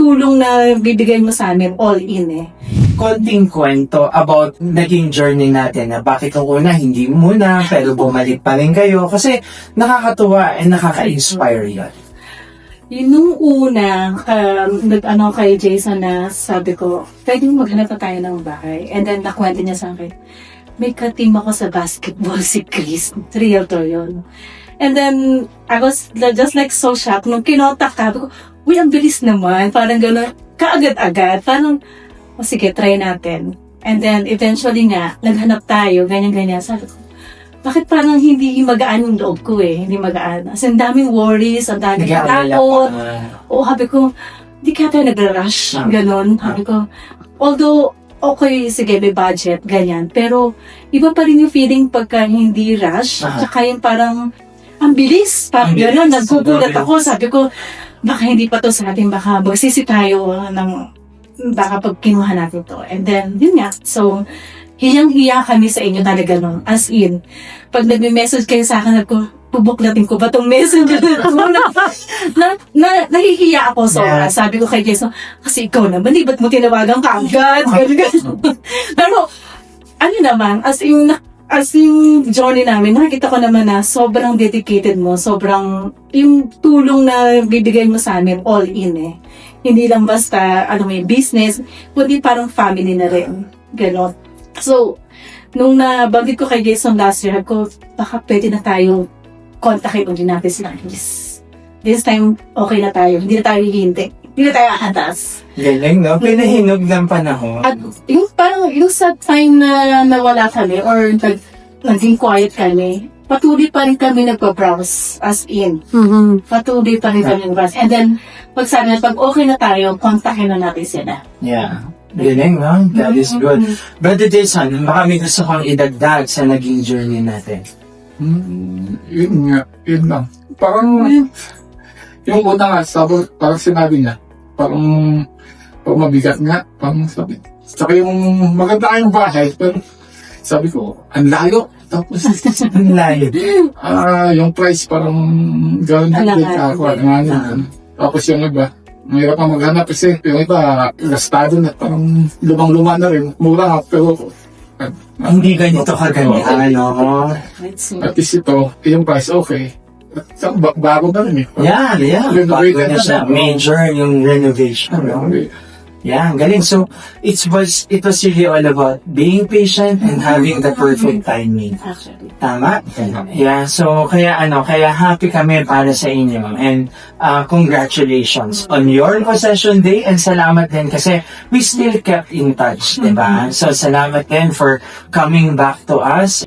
tulong na bibigay mo sa amin, all in eh. Konting kwento about naging journey natin na bakit nung una hindi muna pero bumalik pa rin kayo kasi nakakatuwa and nakaka-inspire yun. Yung nung una, nag-ano kay Jason na sabi ko, pwedeng maghanap na tayo ng bahay. And then nakwento niya sa akin, may ka-team ako sa basketball, si Chris. Realtor yun. And then, I was just like so shocked. Nung kinotak ka, ko, uy, ang bilis naman. Parang gano'n, kaagad-agad. Parang, o sige, try natin. And then, eventually nga, naghanap tayo, ganyan-ganyan. Sabi ko, bakit parang hindi magaan yung loob ko eh? Hindi magaan. As in, daming worries, ang daming takot. O, sabi ko, di kaya tayo nag-rush. Ganon. Sabi ko, although, okay, sige, may budget, ganyan. Pero, iba pa rin yung feeling pagka hindi rush. Tsaka yung parang, ang bilis. Parang gano'n, naggugulat ako. Sabi ko, baka hindi pa to sa atin. Baka magsisi tayo ng, baka pag kinuha natin to. And then, yun nga. So, hiyang-hiya kami sa inyo talaga nun. As in, pag nag-message kayo sa akin, ako, pubuklatin ko ba tong messenger na nahihiya ako. So, sabi ko kay Jason, kasi ikaw naman, ba't mo tinawagan ka agad? Pero, ano naman, as in journey namin, nakikita ko naman na sobrang dedicated mo, sobrang, yung tulong na bibigay mo sa amin, all in eh. Hindi lang basta, may business, kundi parang family na rin. Ganon. So, nung nabanggit ko kay Jason last year, ko, baka pwede na tayo kontakin ulit natin sila. This time, okay na tayo. Hindi na tayo hihintay. Hindi na tayo atas. Galing, no? Pinahinog ng panahon. At yung parang, yung sa time na nawala kami or naging quiet kami, patuloy pa rin kami nagpa-browse as in. Patuloy pa rin kami nag-browse. And then, pag okay na tayo, kontakin na natin sila. Yeah. Galing, no? That is good. Brother Jason, baka may gusto kang idagdag sa naging journey natin. Yun lang. Parang, yung una nga, parang sinabi niya, parang mabigat nga, parang sabi. Saka yung maganda yung bahay, pero sabi ko, ang layo. Tapos, Ang layo. yung price parang gano'n din ako. Tapos yung iba, mahirap pa maghanap kasi yung iba, gastado na parang lumang-luma na rin. Mura nga, pero Hindi ganito kaganda, no? at least ito, yung price okay. Bago na rin eh. Yeah. Bago Renovated na siya. Major yung renovation, no? Yeah, galing. So, it was really all about being patient and having the perfect timing. Actually. Tama? Yeah, so kaya happy kami para sa inyo. And congratulations on your possession day and salamat din kasi we still kept in touch, diba? So salamat din for coming back to us.